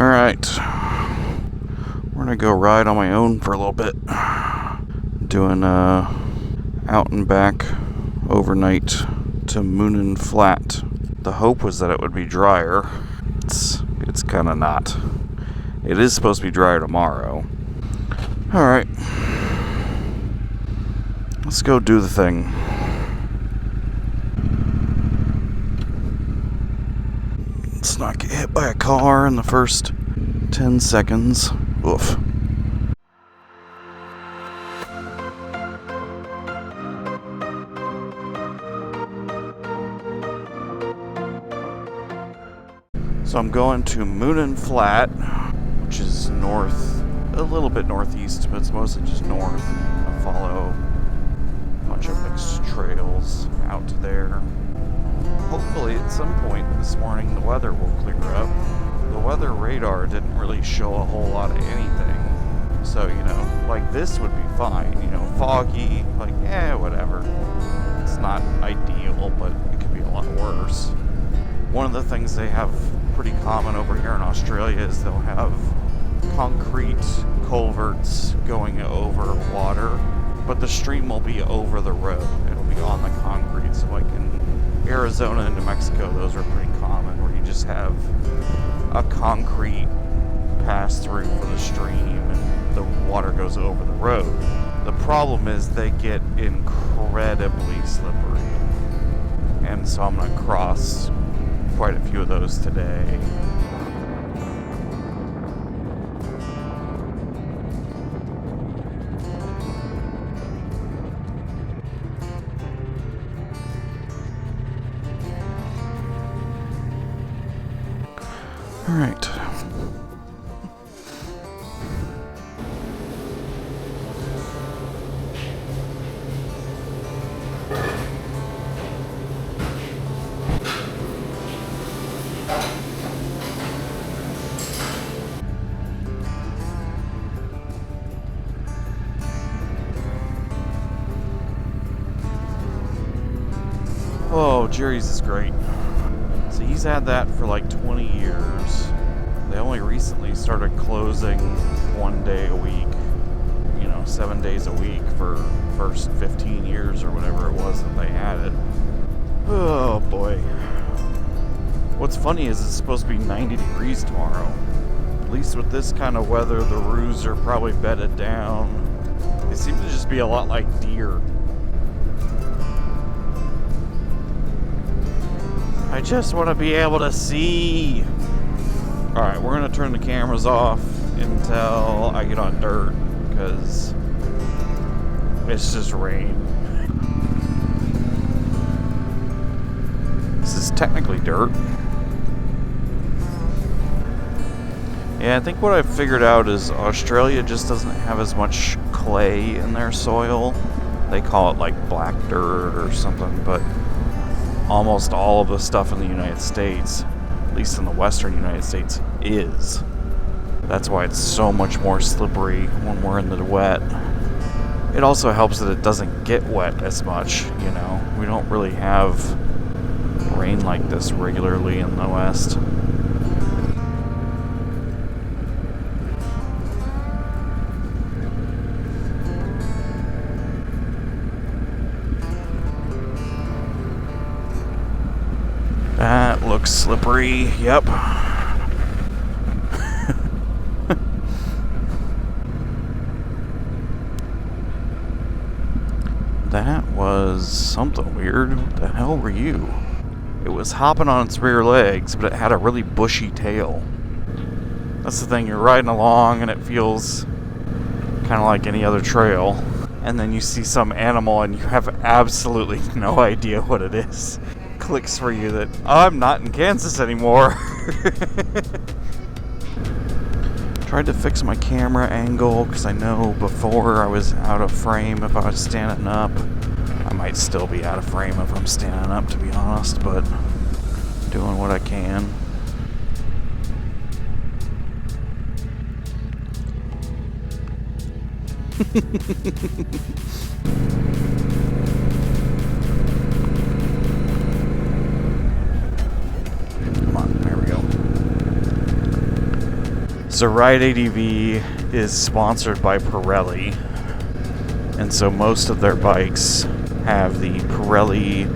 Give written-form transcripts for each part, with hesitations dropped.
Alright. We're gonna go ride on my own for a little bit. Doing out and back overnight to Moonan Flat. The hope was that it would be drier. It's kind of not. It is supposed to be drier tomorrow. Alright. Let's go do the thing. Let's not get hit by a car in the first 10 seconds. Oof. So I'm going to Moonan Flat, which is north, a little bit northeast, but it's mostly just north. I follow a bunch of mixed trails out to there. Hopefully at some point this morning the weather will clear up. The weather radar didn't really show a whole lot of anything. So, like this would be fine. Foggy, whatever. It's not ideal, but it could be a lot worse. One of the things they have pretty common over here in Australia is they'll have concrete culverts going over water, but the stream will be over the road. It'll be on the concrete. So like in Arizona and New Mexico, those are pretty common, where you just have a concrete pass through for the stream and the water goes over the road. The problem is they get incredibly slippery, and so I'm going to cross quite a few of those today. All right. Oh, Jerry's is great. So he's had that for like 20 years. They only recently started closing 1 day a week, 7 days a week for first 15 years or whatever it was that they had it. Oh boy. What's funny is it's supposed to be 90 degrees tomorrow. At least with this kind of weather, the roos are probably bedded down. They seem to just be a lot like deer. I just want to be able to see. Alright, we're going to turn the cameras off until I get on dirt, because it's just rain. This is technically dirt. Yeah, I think what I've figured out is Australia just doesn't have as much clay in their soil. They call it like black dirt or something, but almost all of the stuff in the United States, at least in the western United States, is. That's why it's so much more slippery when we're in the wet. It also helps that it doesn't get wet as much, We don't really have rain like this regularly in the west. That looks slippery, yep. That was something weird. What the hell were you? It was hopping on its rear legs, but it had a really bushy tail. That's the thing, you're riding along and it feels kind of like any other trail. And then you see some animal and you have absolutely no idea what it is. Clicks for you that, I'm not in Kansas anymore. Tried to fix my camera angle because I know before I was out of frame if I was standing up. I might still be out of frame if I'm standing up, to be honest, but doing what I can. Come on, there we go. So Ride ADV is sponsored by Pirelli, and so most of their bikes have the Pirelli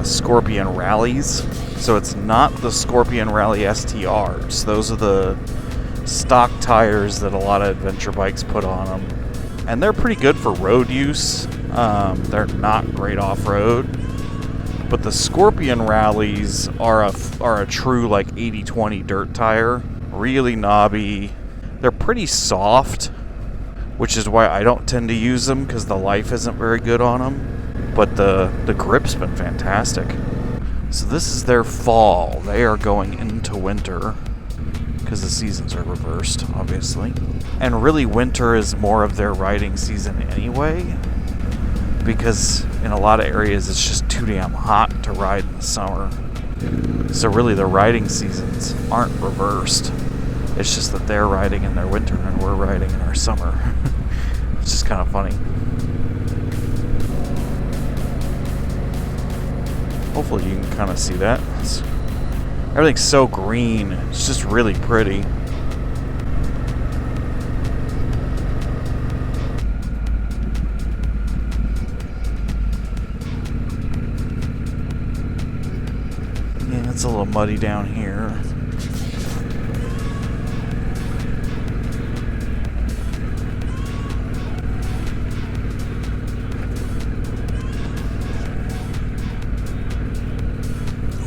Scorpion Rallies. So it's not the Scorpion Rally STRs. Those are the stock tires that a lot of adventure bikes put on them, and they're pretty good for road use. They're not great off-road, but the Scorpion Rallies are a true like 80/20 dirt tire. Really knobby. They're pretty soft, which is why I don't tend to use them, because the life isn't very good on them. But the grip's been fantastic. So this is their fall. They are going into winter, because the seasons are reversed, obviously. And really, winter is more of their riding season anyway, because in a lot of areas it's just too damn hot to ride in the summer. So really, the riding seasons aren't reversed. It's just that they're riding in their winter and we're riding in our summer. It's just kind of funny. Hopefully you can kind of see that. Everything's so green. It's just really pretty. Yeah, it's a little muddy down here.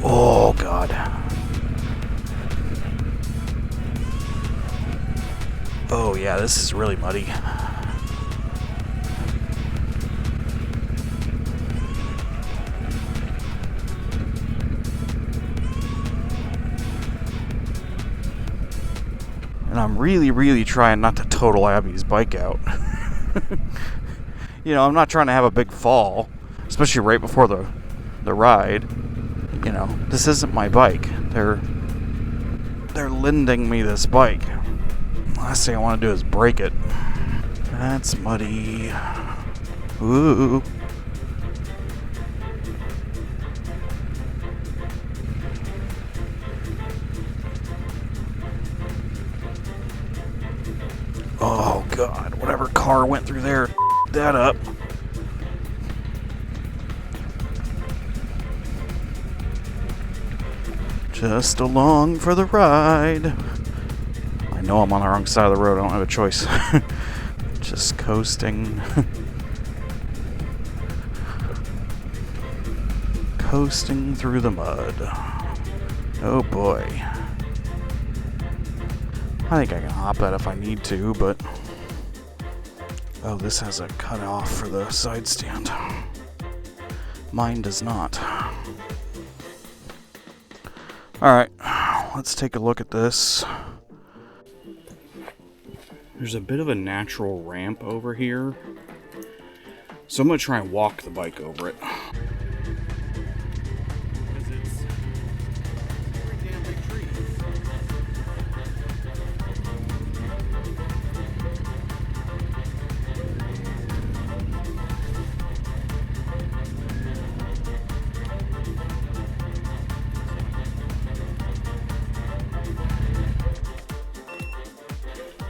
Oh, God. Oh, yeah, this is really muddy. And I'm really trying not to total Abby's bike out. You know, I'm not trying to have a big fall, especially right before the ride. You know, this isn't my bike. They're lending me this bike. Last thing I want to do is break it. That's muddy. Ooh. Oh, God. Whatever car went through there, that up. Just along for the ride. I know I'm on the wrong side of the road. I don't have a choice. Just coasting. Coasting through the mud. Oh boy. I think I can hop that if I need to, but... Oh, this has a cutoff for the side stand. Mine does not. Alright, let's take a look at this. There's a bit of a natural ramp over here, so I'm going to try and walk the bike over it.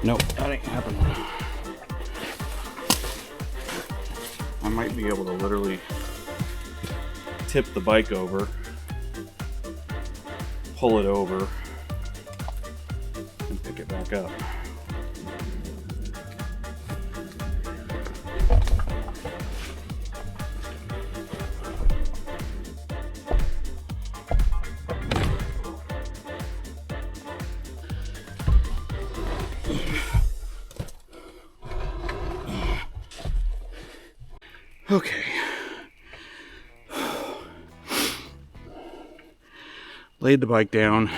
Nope, that ain't happening. I might be able to literally tip the bike over, pull it over, and pick it back up. Okay. Laid the bike down.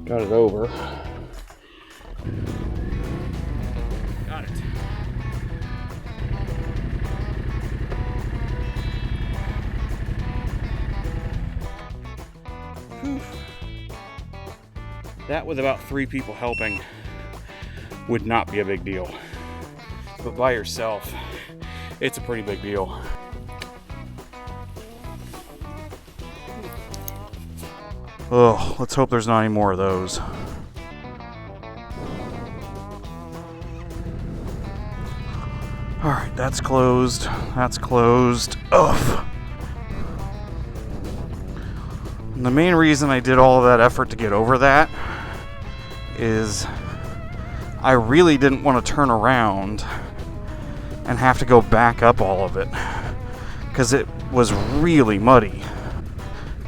Got it over. Got it. Whew. That with about 3 people helping would not be a big deal. But by yourself, it's a pretty big deal. Oh, let's hope there's not any more of those. Alright, that's closed. That's closed. Ugh. And the main reason I did all of that effort to get over that is I really didn't want to turn around and have to go back up all of it, because it was really muddy.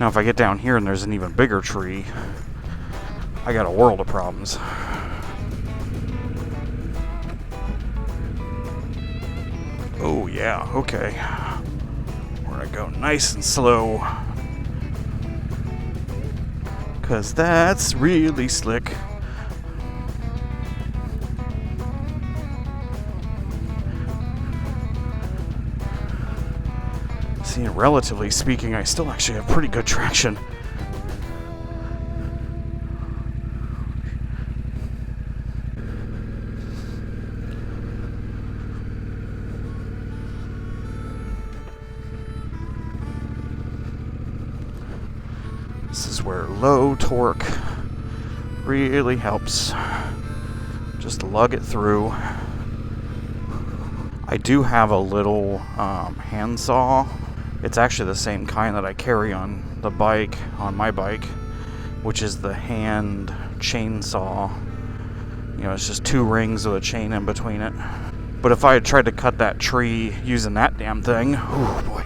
Now if I get down here and there's an even bigger tree, I got a world of problems. Oh yeah, okay. We're gonna go nice and slow, because that's really slick. See, relatively speaking, I still actually have pretty good traction. This is where low torque really helps. Just lug it through. I do have a little handsaw. It's actually the same kind that I carry on the bike, on my bike, which is the hand chainsaw. You know, it's just 2 rings with a chain in between it. But if I had tried to cut that tree using that damn thing, oh boy,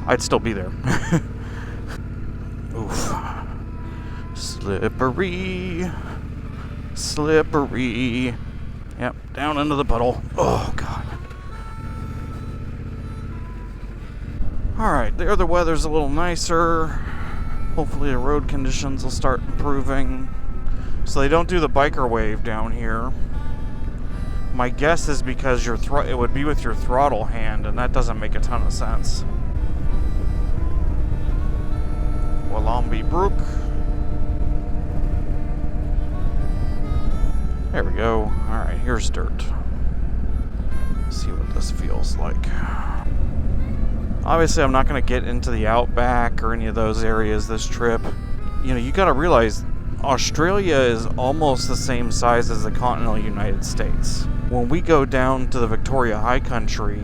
I'd still be there. Oof. Slippery. Slippery. Yep, down into the puddle. Oh, God. Alright, there the weather's a little nicer. Hopefully the road conditions will start improving. So they don't do the biker wave down here. My guess is because it would be with your throttle hand, and that doesn't make a ton of sense. Wambi brook. There we go. Alright, here's dirt. Let's see what this feels like. Obviously, I'm not going to get into the outback or any of those areas this trip. You know, you got to realize Australia is almost the same size as the continental United States. When we go down to the Victoria High Country,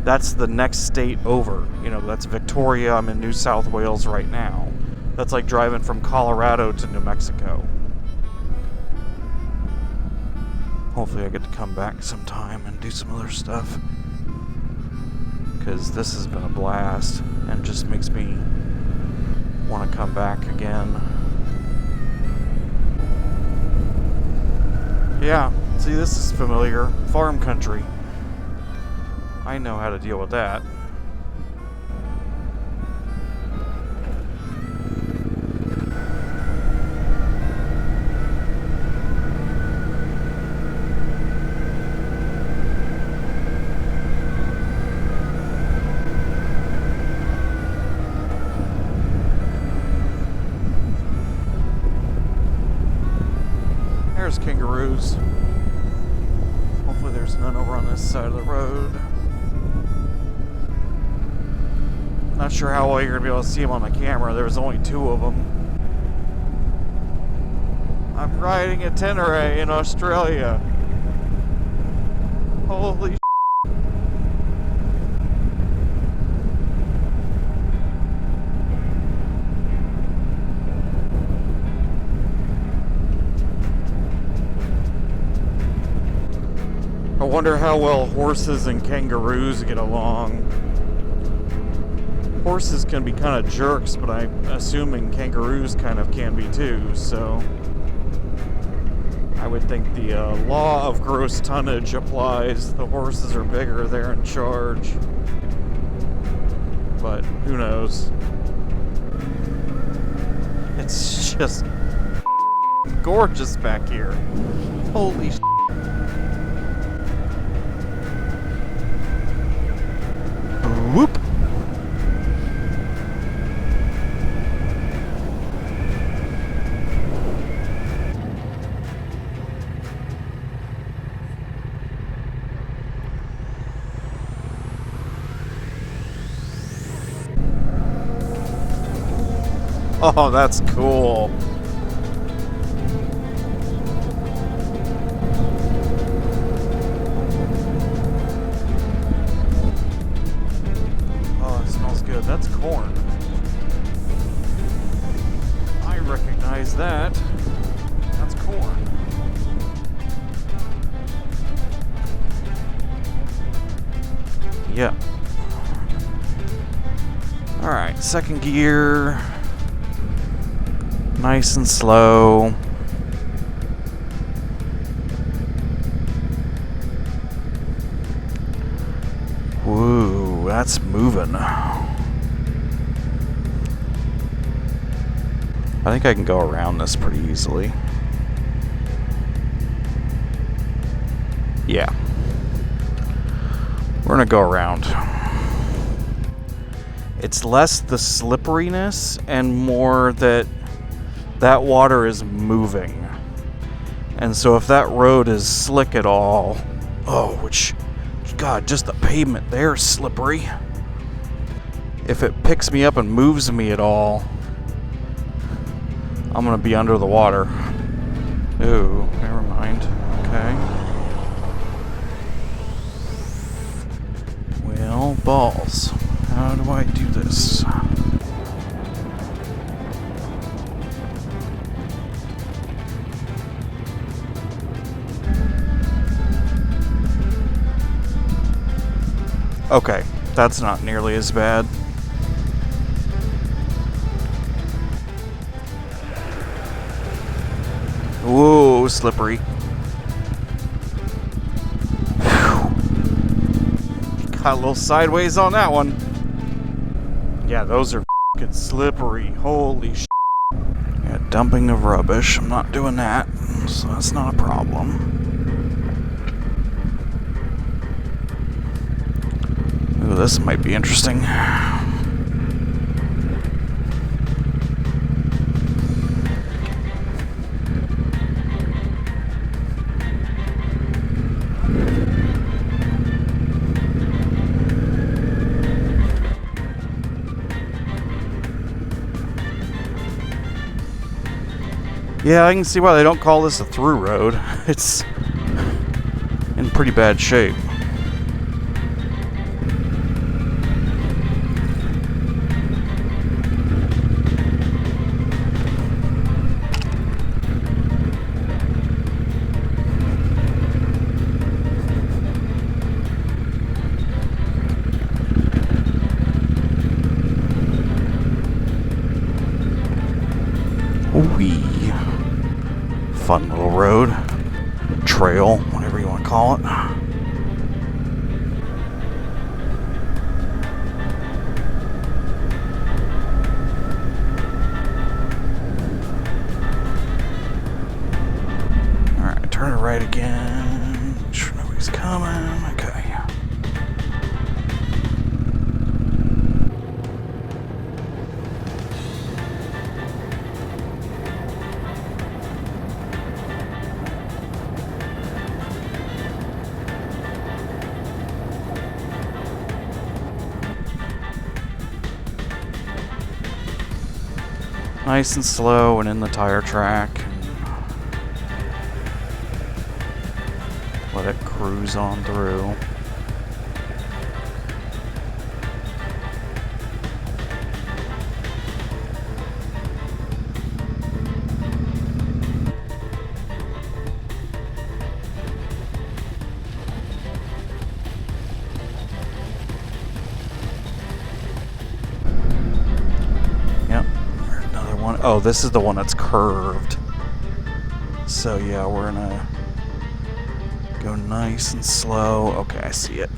that's the next state over. You know, that's Victoria. I'm in New South Wales right now. That's like driving from Colorado to New Mexico. Hopefully I get to come back sometime and do some other stuff, because this has been a blast and just makes me want to come back again. Yeah, see, this is familiar. Farm country. I know how to deal with that. There's kangaroos. Hopefully there's none over on this side of the road. Not sure how well you're going to be able to see them on the camera. There was only 2 of them. I'm riding at Tenere in Australia. Holy shit. I wonder how well horses and kangaroos get along. Horses can be kind of jerks, but I'm assuming kangaroos kind of can be too, so I would think the law of gross tonnage applies. The horses are bigger, they're in charge. But who knows? It's just gorgeous back here. Holy shit. Whoop! Oh, that's cool. Oh, it smells good. That's corn. I recognize that. That's corn. Yep. Alright, second gear. Nice and slow. Woo, that's moving. I think I can go around this pretty easily. Yeah. We're gonna go around. It's less the slipperiness and more that water is moving. And so if that road is slick at all, God, just the pavement there is slippery. If it picks me up and moves me at all, I'm gonna be under the water. Ooh, never mind. Okay. Well, balls. How do I do this? Okay, that's not nearly as bad. Whoa, slippery. Whew. Got a little sideways on that one. Yeah, those are f***ing slippery. Holy sh**. Yeah, dumping of rubbish. I'm not doing that, so that's not a problem. Ooh, this might be interesting. Yeah, I can see why they don't call this a through road. It's in pretty bad shape. Wee. Fun little road, trail, whatever you want to call it. Alright, turn it right again. Make sure nobody's coming. Okay. Nice and slow and in the tire track. Let it cruise on through. Oh, this is the one that's curved. So yeah, we're gonna go nice and slow. Okay, I see it.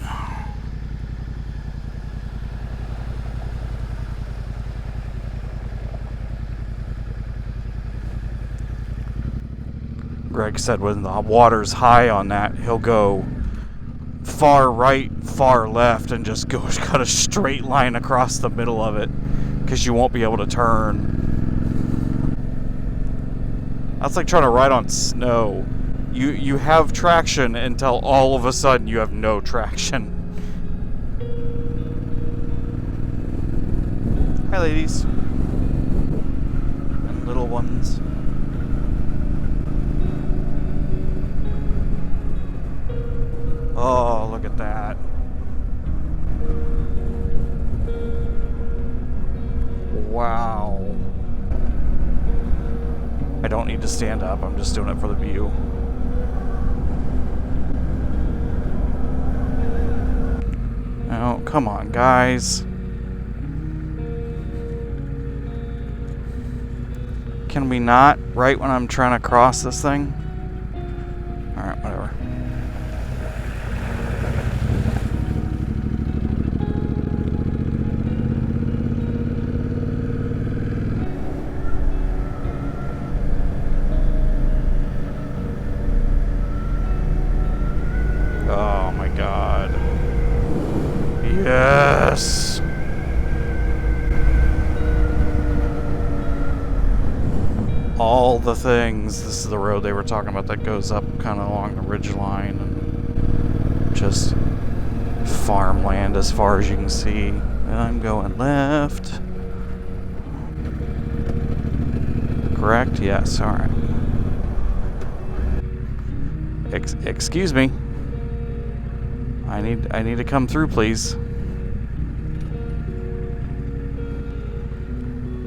Greg said when the water's high on that, he'll go far right, far left, and just go cut a straight line across the middle of it, because you won't be able to turn. That's like trying to ride on snow. You have traction until all of a sudden you have no traction. Hi, ladies. ones. Oh, look at that. Wow. I don't need to stand up. I'm just doing it for the view. Oh, come on, guys. Can we not? Right when I'm trying to cross this thing? Alright, whatever. Oh my god. Yes! All the things. This is the road they were talking about that goes up kind of along the ridge line and just farmland as far as you can see. And I'm going left. Correct? Yes, alright. Excuse me. I need to come through, please.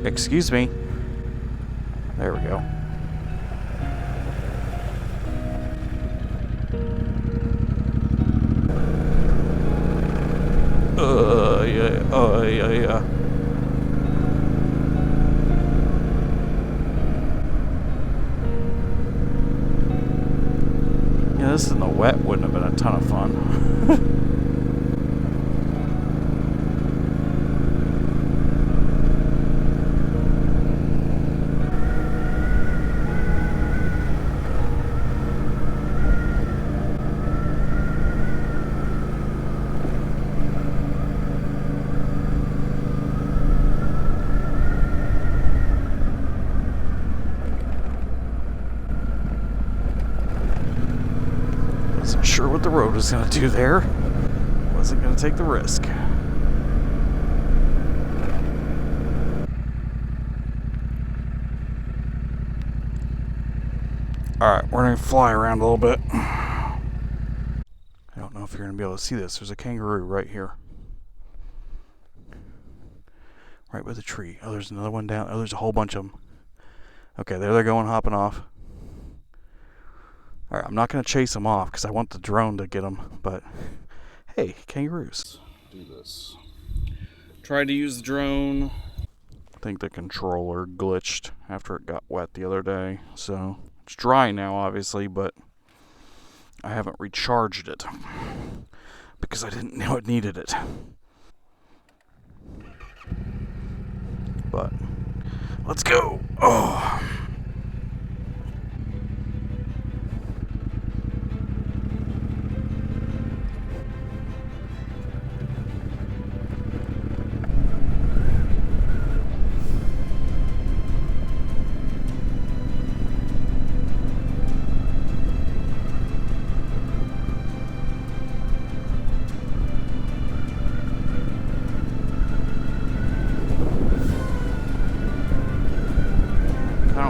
Excuse me. There we go. Yeah. Yeah, this in the wet wouldn't have been a ton of fun. Wasn't sure what the road was going to do there. Wasn't going to take the risk. Alright, we're going to fly around a little bit. I don't know if you're going to be able to see this. There's a kangaroo right here. Right by the tree. Oh, there's another one down. Oh, there's a whole bunch of them. Okay, there they're going, hopping off. Alright, I'm not going to chase them off because I want the drone to get them, but hey, kangaroos. Do this. Tried to use the drone. I think the controller glitched after it got wet the other day, so it's dry now, obviously, but I haven't recharged it because I didn't know it needed it. But let's go. Oh.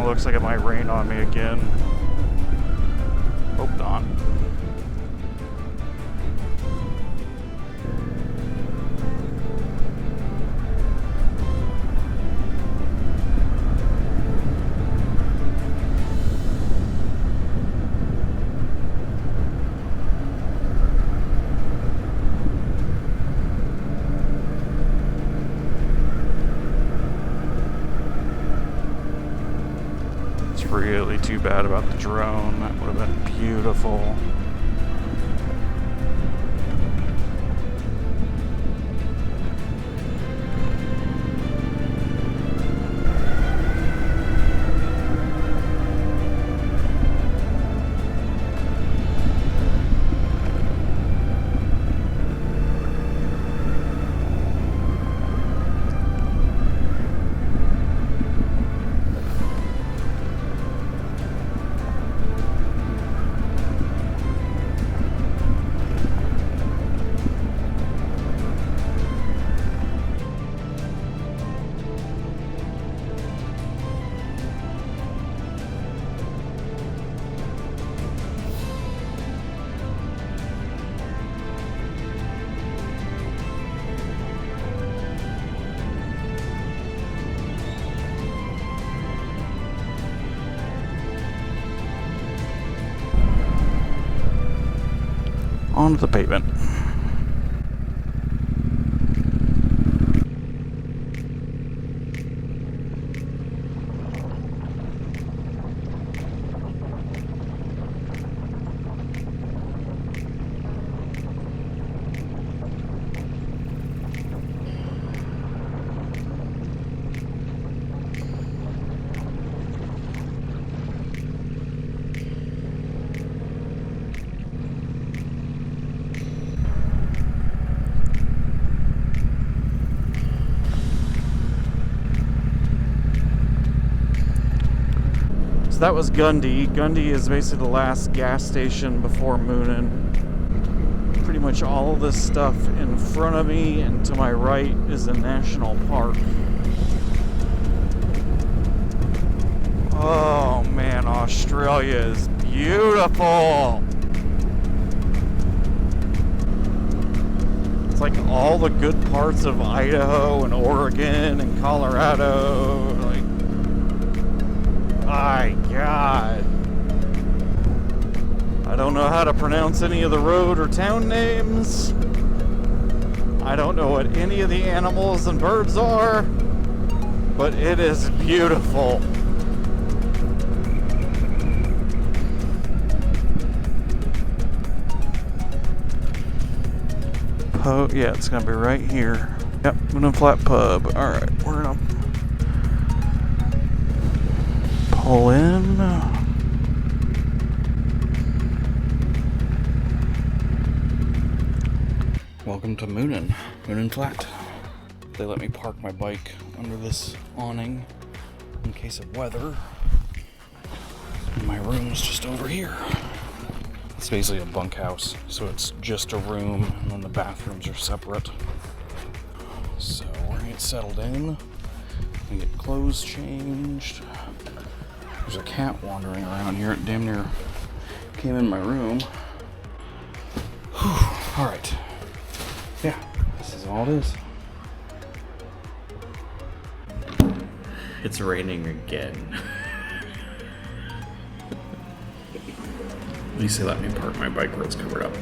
Looks like it might rain on me again. Hope not. Really too bad about the drone. That would have been beautiful. onto the pavement. That was Gundy. Gundy is basically the last gas station before Moonan. Pretty much all of this stuff in front of me and to my right is a national park. Oh man, Australia is beautiful. It's like all the good parts of Idaho and Oregon and Colorado. My God. I don't know how to pronounce any of the road or town names. I don't know what any of the animals and birds are, but it is beautiful. Oh, yeah, it's gonna be right here. Yep, Moonan Flat Pub. Alright, we're gonna pull in. Welcome to Moonan Flat. They let me park my bike under this awning in case of weather. And my room's just over here. It's basically a bunkhouse, so it's just a room and then the bathrooms are separate. So we're gonna get settled in and get clothes changed. There's a cat wandering around here. It damn near came in my room. Whew. All right. Yeah, this is all it is. It's raining again. At least they let me park my bike where it's covered up.